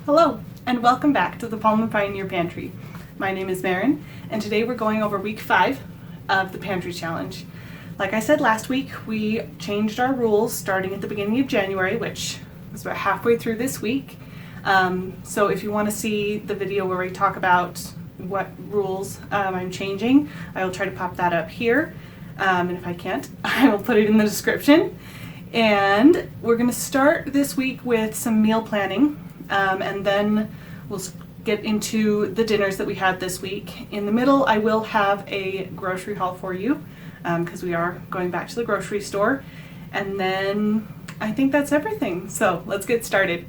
Hello, and welcome back to the Palma Pioneer Pantry. My name is Marin, and today we're going over week 5 of the Pantry Challenge. Like I said last week, we changed our rules starting at the beginning of January, which was about halfway through this week. So if you want to see the video where we talk about what rules I'm changing, I will try to pop that up here. And if I can't, I will put it in the description. And we're going to start this week with some meal planning. And then we'll get into the dinners that we had this week. In the middle, I will have a grocery haul for you because we are going back to the grocery store. And then I think that's everything. So let's get started.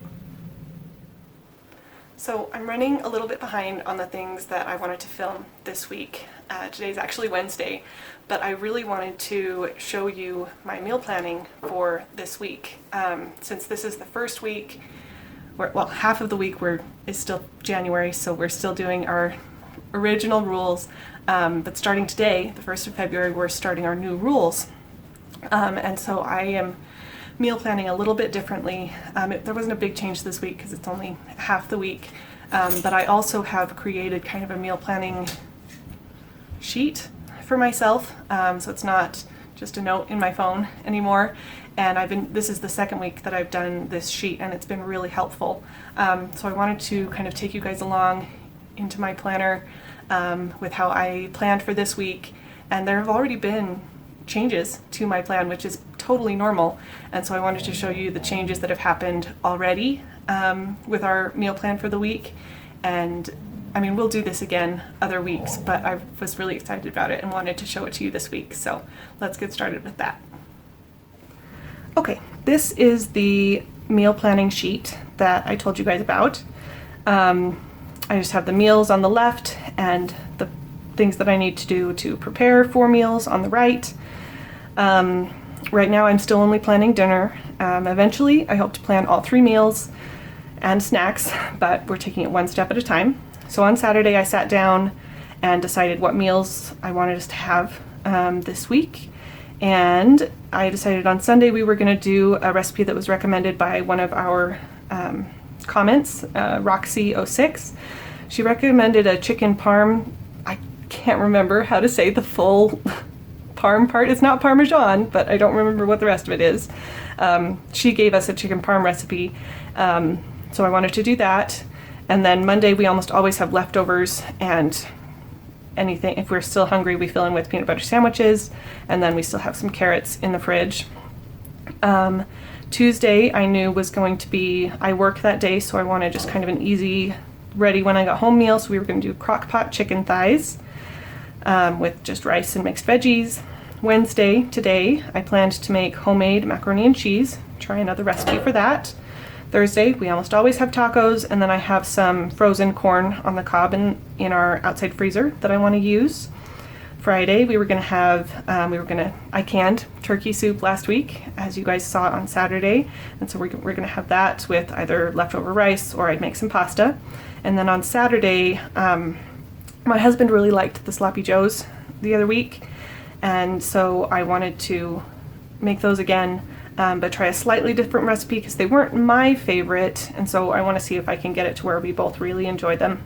So I'm running a little bit behind on the things that I wanted to film this week. Today's actually Wednesday, but I really wanted to show you my meal planning for this week. Since this is the first week, well, half of the week is still January, so we're still doing our original rules. But starting today, the 1st of February, we're starting our new rules. And so I am meal planning a little bit differently. There wasn't a big change this week because it's only half the week. But I also have created kind of a meal planning sheet for myself. So it's not just a note in my phone anymore. And this is the second week that I've done this sheet, and it's been really helpful. So I wanted to kind of take you guys along into my planner with how I planned for this week. And there have already been changes to my plan, which is totally normal. And so I wanted to show you the changes that have happened already with our meal plan for the week. And I mean, we'll do this again other weeks, but I was really excited about it and wanted to show it to you this week. So let's get started with that. Okay, this is the meal planning sheet that I told you guys about. I just have the meals on the left and the things that I need to do to prepare for meals on the right. Right now I'm still only planning dinner. Eventually I hope to plan all 3 meals and snacks, but we're taking it one step at a time. So on Saturday I sat down and decided what meals I wanted us to have this week. And I decided on Sunday we were going to do a recipe that was recommended by one of our comments, Roxy06. She recommended a chicken parm. I can't remember how to say the full parm part. It's not Parmesan, but I don't remember what the rest of it is. She gave us a chicken parm recipe, so I wanted to do that. And then Monday we almost always have leftovers, and anything, if we're still hungry, we fill in with peanut butter sandwiches, and then we still have some carrots in the fridge. Tuesday I knew was going to be, I work that day, so I wanted just kind of an easy, ready when I got home meal, so we were going to do crock pot chicken thighs with just rice and mixed veggies. Wednesday, today, I planned to make homemade macaroni and cheese, try another recipe for that. Thursday, we almost always have tacos, and then I have some frozen corn on the cob in our outside freezer that I want to use. Friday, we were going to have, I canned turkey soup last week, as you guys saw on Saturday, and so we're going to have that with either leftover rice or I'd make some pasta. And then on Saturday, my husband really liked the sloppy joes the other week, and so I wanted to make those again. But try a slightly different recipe because they weren't my favorite, and so I want to see if I can get it to where we both really enjoy them.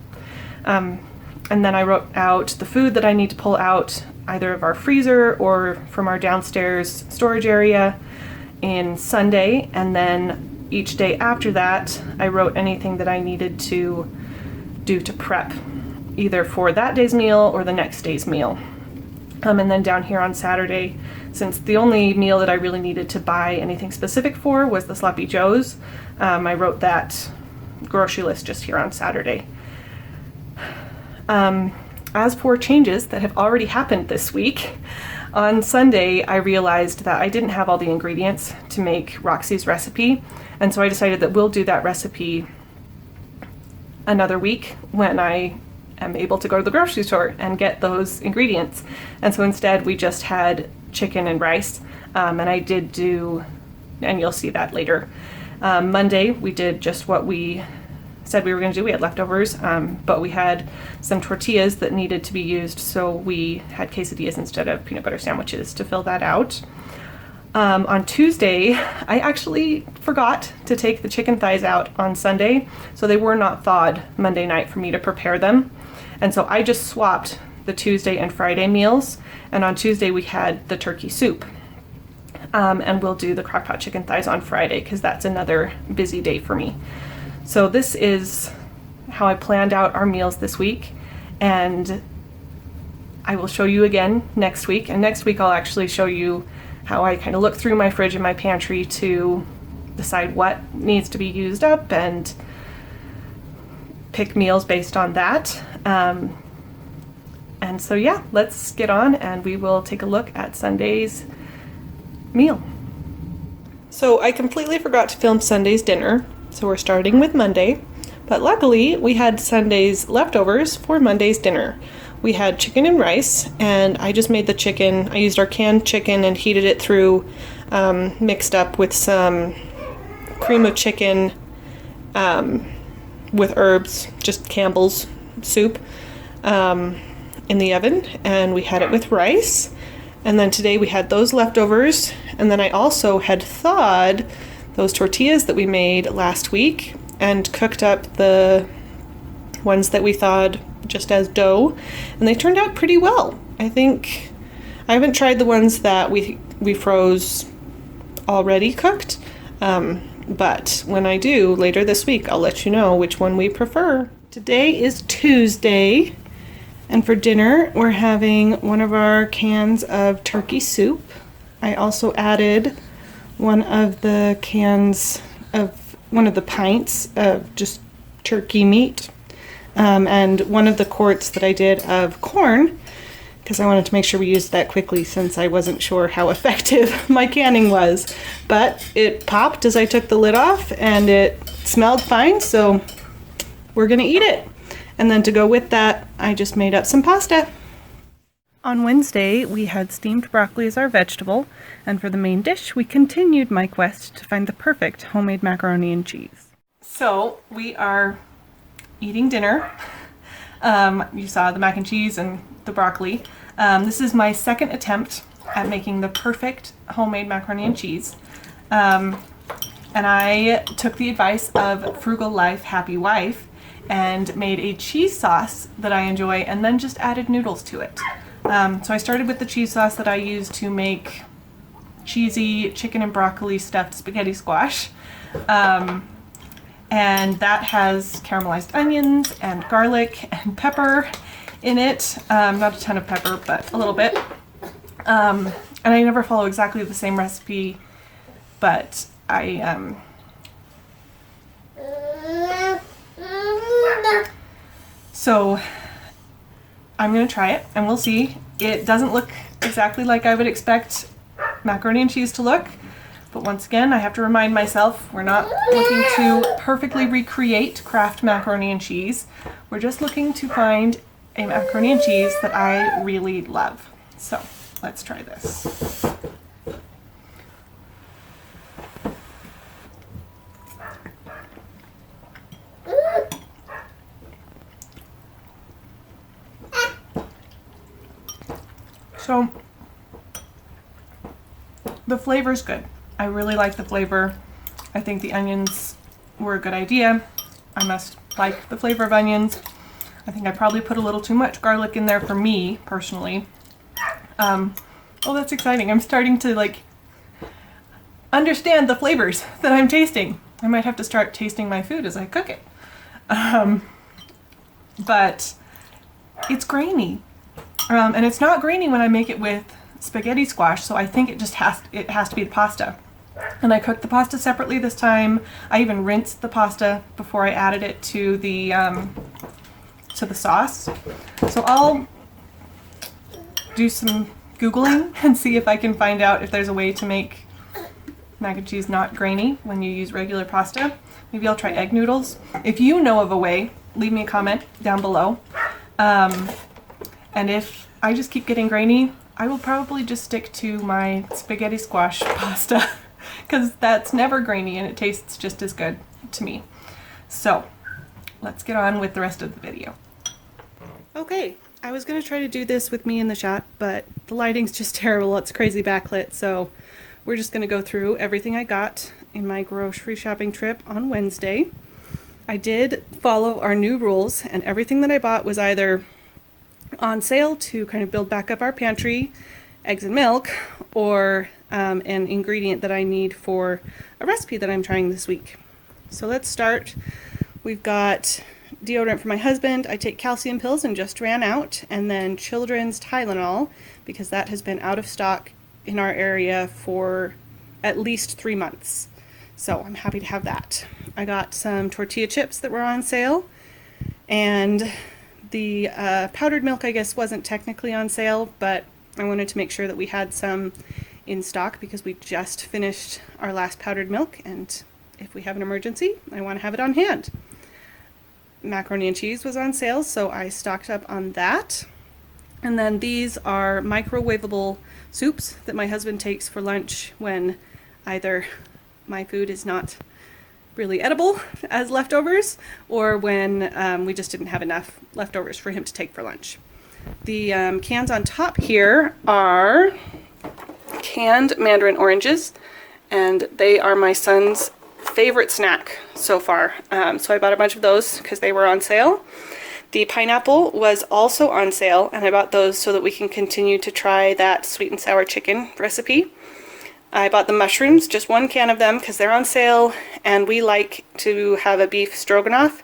And then I wrote out the food that I need to pull out either of our freezer or from our downstairs storage area in Sunday, and then each day after that I wrote anything that I needed to do to prep either for that day's meal or the next day's meal. And then down here on Saturday, since the only meal that I really needed to buy anything specific for was the sloppy joes, I wrote that grocery list just here on Saturday. As for changes that have already happened this week, on Sunday I realized that I didn't have all the ingredients to make Roxy's recipe, and so I decided that we'll do that recipe another week when I am able to go to the grocery store and get those ingredients. And so instead we just had chicken and rice, and I did do, and you'll see that later. Monday we did just what we said we were going to do. We had leftovers, but we had some tortillas that needed to be used, so we had quesadillas instead of peanut butter sandwiches to fill that out. On Tuesday, I actually forgot to take the chicken thighs out on Sunday, so they were not thawed Monday night for me to prepare them. And so I just swapped the Tuesday and Friday meals, and on Tuesday we had the turkey soup. And we'll do the crock-pot chicken thighs on Friday because that's another busy day for me. So this is how I planned out our meals this week, and I will show you again next week. And next week I'll actually show you how I kind of look through my fridge and my pantry to decide what needs to be used up and pick meals based on that. And so yeah, let's get on and we will take a look at Sunday's meal. So I completely forgot to film Sunday's dinner, so we're starting with Monday, but luckily we had Sunday's leftovers for Monday's dinner. We had chicken and rice, and I just made the chicken. I used our canned chicken and heated it through, mixed up with some cream of chicken with herbs, just Campbell's soup, in the oven, and we had it with rice. And then today we had those leftovers, and then I also had thawed those tortillas that we made last week and cooked up the ones that we thawed just as dough, and they turned out pretty well. I think I haven't tried the ones that we froze already cooked, but when I do later this week, I'll let you know which one we prefer. Today is Tuesday, and for dinner we're having one of our cans of turkey soup. I also added one of the pints of just turkey meat, and one of the quarts that I did of corn, because I wanted to make sure we used that quickly since I wasn't sure how effective my canning was. But it popped as I took the lid off and it smelled fine, so we're gonna eat it. And then to go with that, I just made up some pasta. On Wednesday, we had steamed broccoli as our vegetable, and for the main dish, we continued my quest to find the perfect homemade macaroni and cheese. So we are eating dinner. You saw the mac and cheese and the broccoli. This is my second attempt at making the perfect homemade macaroni and cheese. And I took the advice of Frugal Life, Happy Wife and made a cheese sauce that I enjoy and then just added noodles to it. So I started with the cheese sauce that I use to make cheesy chicken and broccoli stuffed spaghetti squash. And that has caramelized onions and garlic and pepper in it. Not a ton of pepper, but a little bit. And I never follow exactly the same recipe, but so I'm gonna try it and we'll see. It doesn't look exactly like I would expect macaroni and cheese to look. But once again, I have to remind myself, we're not looking to perfectly recreate Kraft macaroni and cheese. We're just looking to find a macaroni and cheese that I really love. So let's try this. So the flavor's good. I really like the flavor. I think the onions were a good idea. I must like the flavor of onions. I think I probably put a little too much garlic in there for me, personally. Oh, that's exciting. I'm starting to understand the flavors that I'm tasting. I might have to start tasting my food as I cook it. But it's grainy. And it's not grainy when I make it with spaghetti squash, so I think it has to be the pasta. And I cooked the pasta separately this time. I even rinsed the pasta before I added it to the sauce. So I'll do some Googling and see if I can find out if there's a way to make mac and cheese not grainy when you use regular pasta. Maybe I'll try egg noodles. If you know of a way, leave me a comment down below. And if I just keep getting grainy, I will probably just stick to my spaghetti squash pasta because that's never grainy and it tastes just as good to me. So let's get on with the rest of the video. Okay, I was going to try to do this with me in the shot, but the lighting's just terrible. It's crazy backlit, so we're just going to go through everything I got in my grocery shopping trip on Wednesday. I did follow our new rules, and everything that I bought was either on sale to kind of build back up our pantry, eggs and milk, or an ingredient that I need for a recipe that I'm trying this week. So let's start. We've got deodorant for my husband. I take calcium pills and just ran out, and then children's Tylenol because that has been out of stock in our area for at least 3 months. So I'm happy to have that. I got some tortilla chips that were on sale, and the powdered milk, I guess, wasn't technically on sale, but I wanted to make sure that we had some in stock because we just finished our last powdered milk, and if we have an emergency, I want to have it on hand. Macaroni and cheese was on sale, so I stocked up on that. And then these are microwavable soups that my husband takes for lunch when either my food is not really edible as leftovers, or when we just didn't have enough leftovers for him to take for lunch. The cans on top here are canned mandarin oranges, and they are my son's favorite snack so far. So I bought a bunch of those because they were on sale. The pineapple was also on sale, and I bought those so that we can continue to try that sweet and sour chicken recipe. I bought the mushrooms, just 1 can of them because they're on sale, and we like to have a beef stroganoff,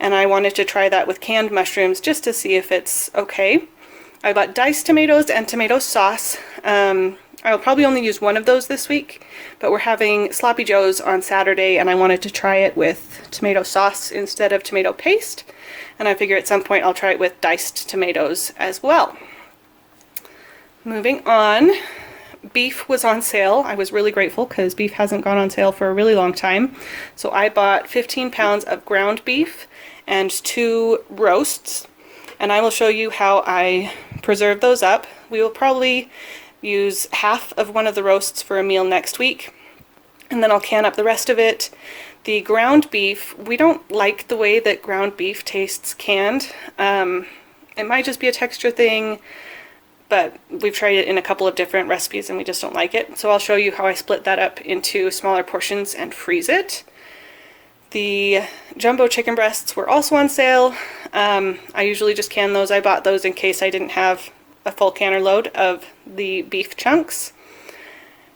and I wanted to try that with canned mushrooms just to see if it's okay. I bought diced tomatoes and tomato sauce. I'll probably only use one of those this week, but we're having Sloppy Joes on Saturday, and I wanted to try it with tomato sauce instead of tomato paste, and I figure at some point I'll try it with diced tomatoes as well. Moving on. Beef was on sale. I was really grateful because beef hasn't gone on sale for a really long time. So I bought 15 pounds of ground beef and 2 roasts, and I will show you how I preserve those up. We will probably use half of one of the roasts for a meal next week, and then I'll can up the rest of it. The ground beef, we don't like the way that ground beef tastes canned. It might just be a texture thing, but we've tried it in a couple of different recipes and we just don't like it. So I'll show you how I split that up into smaller portions and freeze it. The jumbo chicken breasts were also on sale. I usually just can those. I bought those in case I didn't have a full canner load of the beef chunks.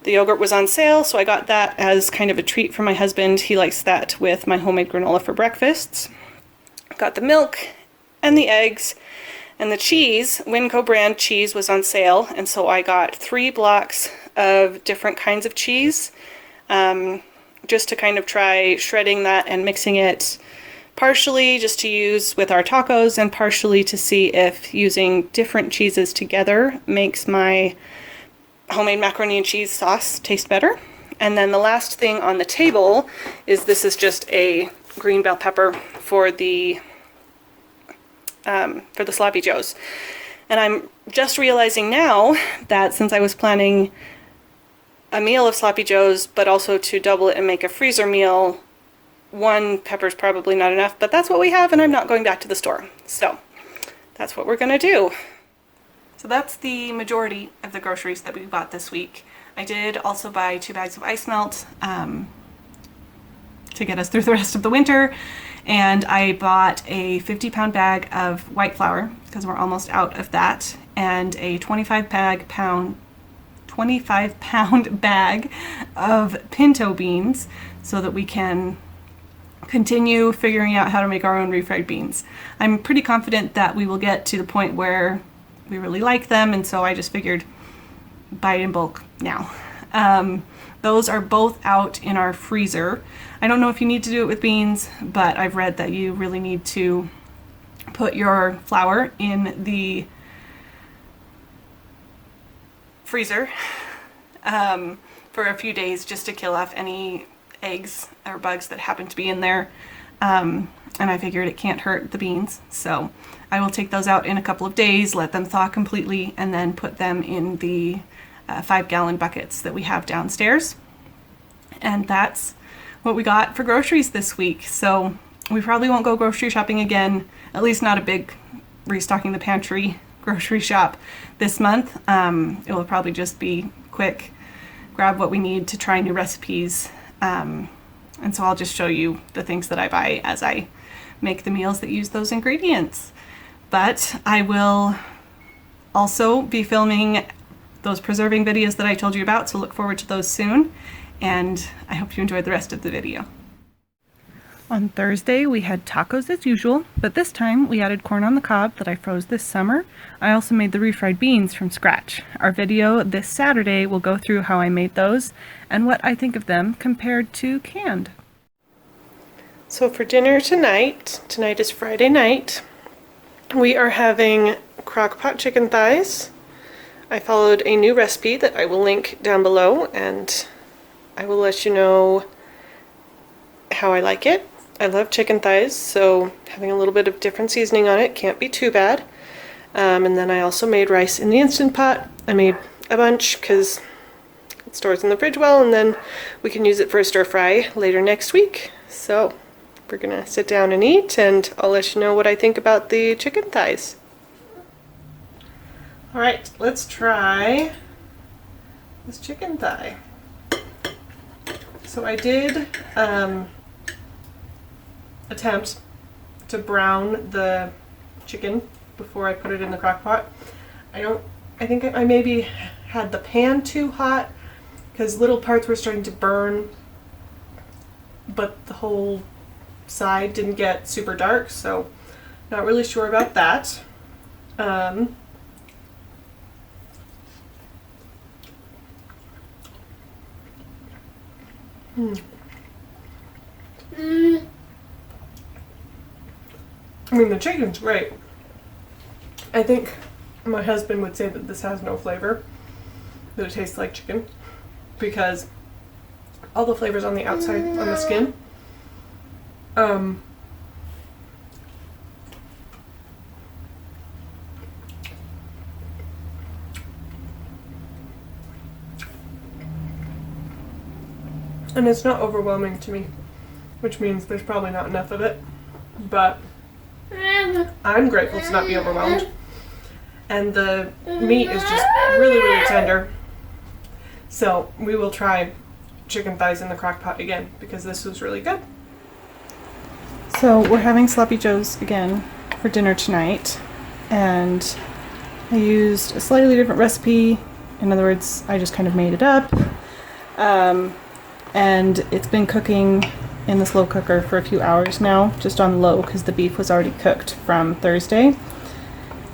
The yogurt was on sale, so I got that as kind of a treat for my husband. He likes that with my homemade granola for breakfasts. Got the milk and the eggs. And the cheese, Winco brand cheese, was on sale, and so I got 3 blocks of different kinds of cheese, just to kind of try shredding that and mixing it, partially just to use with our tacos and partially to see if using different cheeses together makes my homemade macaroni and cheese sauce taste better. And then the last thing on the table is this is just a green bell pepper for the Sloppy Joes. And I'm just realizing now that since I was planning a meal of Sloppy Joes, but also to double it and make a freezer meal, 1 pepper's probably not enough, but that's what we have, and I'm not going back to the store. So that's what we're gonna do. So that's the majority of the groceries that we bought this week. I did also buy 2 bags of ice melt to get us through the rest of the winter. And I bought a 50-pound bag of white flour because we're almost out of that, and a 25-pound bag of pinto beans so that we can continue figuring out how to make our own refried beans. I'm pretty confident that we will get to the point where we really like them, and so I just figured buy it in bulk now. Those are both out in our freezer. I don't know if you need to do it with beans, but I've read that you really need to put your flour in the freezer for a few days just to kill off any eggs or bugs that happen to be in there. And I figured it can't hurt the beans, so I will take those out in a couple of days, let them thaw completely, and then put them in the 5-gallon buckets that we have downstairs. And that's what we got for groceries this week. So we probably won't go grocery shopping again, at least not a big restocking the pantry grocery shop this month. It will probably just be quick grab what we need to try new recipes. And so I'll just show you the things that I buy as I make the meals that use those ingredients. But I will also be filming those preserving videos that I told you about, so look forward to those soon. And I hope you enjoyed the rest of the video. On Thursday we had tacos as usual, but this time we added corn on the cob that I froze this summer. I also made the refried beans from scratch. Our video this Saturday will go through how I made those and what I think of them compared to canned. So for dinner tonight is Friday night, we are having crock-pot chicken thighs. I followed a new recipe that I will link down below, and I will let you know how I like it. I love chicken thighs, so having a little bit of different seasoning on it can't be too bad. And then I also made rice in the Instant Pot. I made a bunch because it stores in the fridge well, and then we can use it for a stir fry later next week. So we're gonna sit down and eat, and I'll let you know what I think about the chicken thighs. All right, let's try this chicken thigh. So I did attempt to brown the chicken before I put it in the crock pot. I think I maybe had the pan too hot because little parts were starting to burn, but the whole side didn't get super dark, so not really sure about that. I mean, the chicken's great. I think my husband would say that this has no flavor, that it tastes like chicken, because all the flavor's on the outside, on the skin. And it's not overwhelming to me, which means there's probably not enough of it, but I'm grateful to not be overwhelmed. And the meat is just really, really tender. So we will try chicken thighs in the crock pot again because this was really good. So we're having sloppy joes again for dinner tonight, and I used a slightly different recipe. In other words, I just kind of made it up. And it's been cooking in the slow cooker for a few hours now, just on low because the beef was already cooked from Thursday.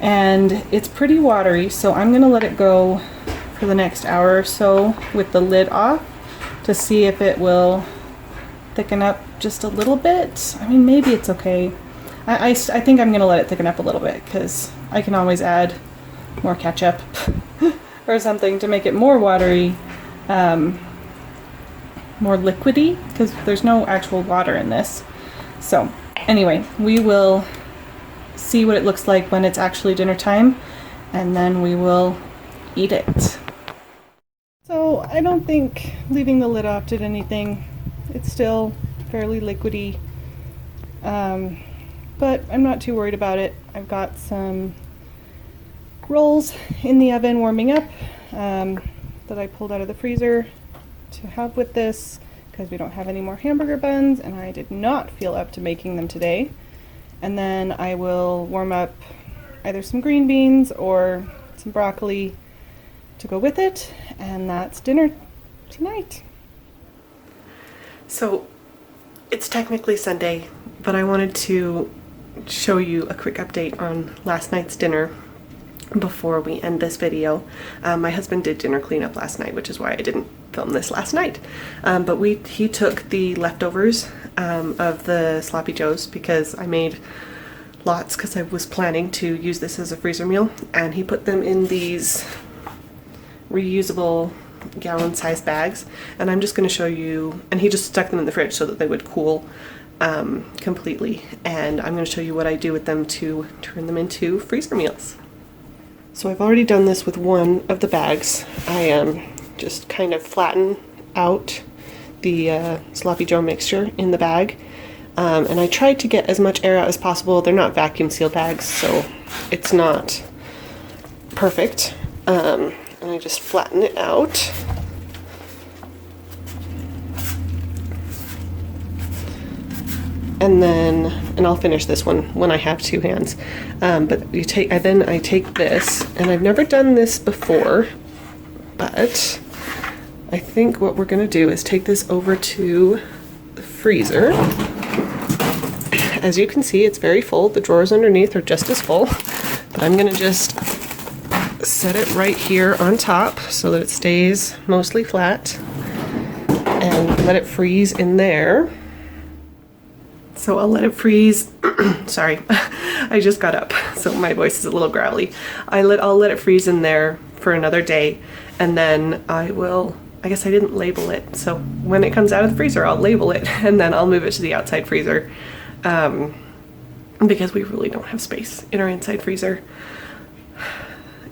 And it's pretty watery, so I'm gonna let it go for the next hour or so with the lid off to see if it will thicken up just a little bit. I mean, maybe it's okay. I think I'm gonna let it thicken up a little bit because I can always add more ketchup or something to make it more watery. More liquidy, because there's no actual water in this. So anyway, we will see what it looks like when it's actually dinner time, and then we will eat it. So I don't think leaving the lid off did anything. It's still fairly liquidy, but I'm not too worried about it. I've got some rolls in the oven warming up that I pulled out of the freezer to have with this because we don't have any more hamburger buns, and I did not feel up to making them today. And then I will warm up either some green beans or some broccoli to go with it, and that's dinner tonight. So it's technically Sunday, but I wanted to show you a quick update on last night's dinner before we end this video. My husband did dinner cleanup last night, which is why I didn't film this last night. But he took the leftovers of the sloppy joes because I made lots because I was planning to use this as a freezer meal, and he put them in these reusable gallon-sized bags, and I'm just going to show you, and he just stuck them in the fridge so that they would cool completely, and I'm going to show you what I do with them to turn them into freezer meals. So I've already done this with one of the bags. I just kind of flatten out the sloppy joe mixture in the bag, and I tried to get as much air out as possible. They're not vacuum sealed bags, so it's not perfect, and I just flatten it out and I'll finish this one when I have two hands. But I take this, and I've never done this before, but I think what we're gonna do is take this over to the freezer. As you can see, it's very full. The drawers underneath are just as full, but I'm gonna just set it right here on top so that it stays mostly flat and let it freeze in there. So I'll let it freeze. Sorry, I just got up, so my voice is a little growly. I'll let it freeze in there for another day, and then I guess I didn't label it, so when it comes out of the freezer I'll label it, and then I'll move it to the outside freezer, because we really don't have space in our inside freezer.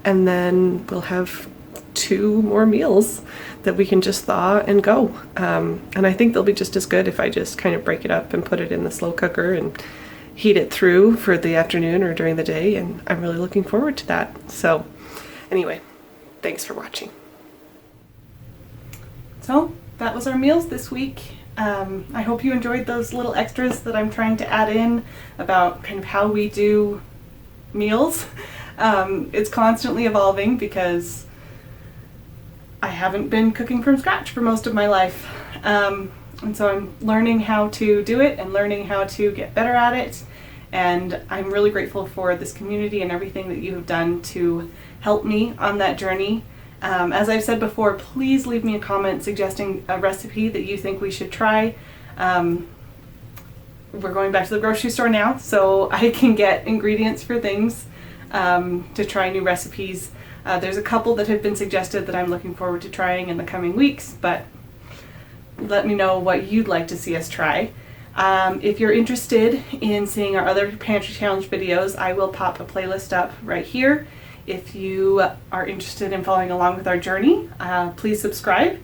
And then we'll have 2 more meals that we can just thaw and go. And I think they'll be just as good if I just kind of break it up and put it in the slow cooker and heat it through for the afternoon or during the day, and I'm really looking forward to that. So anyway, thanks for watching. So that was our meals this week. I hope you enjoyed those little extras that I'm trying to add in about kind of how we do meals. It's constantly evolving because I haven't been cooking from scratch for most of my life. And so I'm learning how to do it and learning how to get better at it. And I'm really grateful for this community and everything that you have done to help me on that journey. As I've said before, please leave me a comment suggesting a recipe that you think we should try. We're going back to the grocery store now, so I can get ingredients for things to try new recipes. There's a couple that have been suggested that I'm looking forward to trying in the coming weeks, but let me know what you'd like to see us try. If you're interested in seeing our other Pantry Challenge videos, I will pop a playlist up right here. If you are interested in following along with our journey, please subscribe.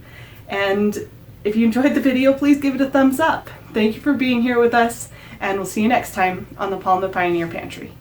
And if you enjoyed the video, please give it a thumbs up. Thank you for being here with us, and we'll see you next time on the Palma Pioneer Pantry.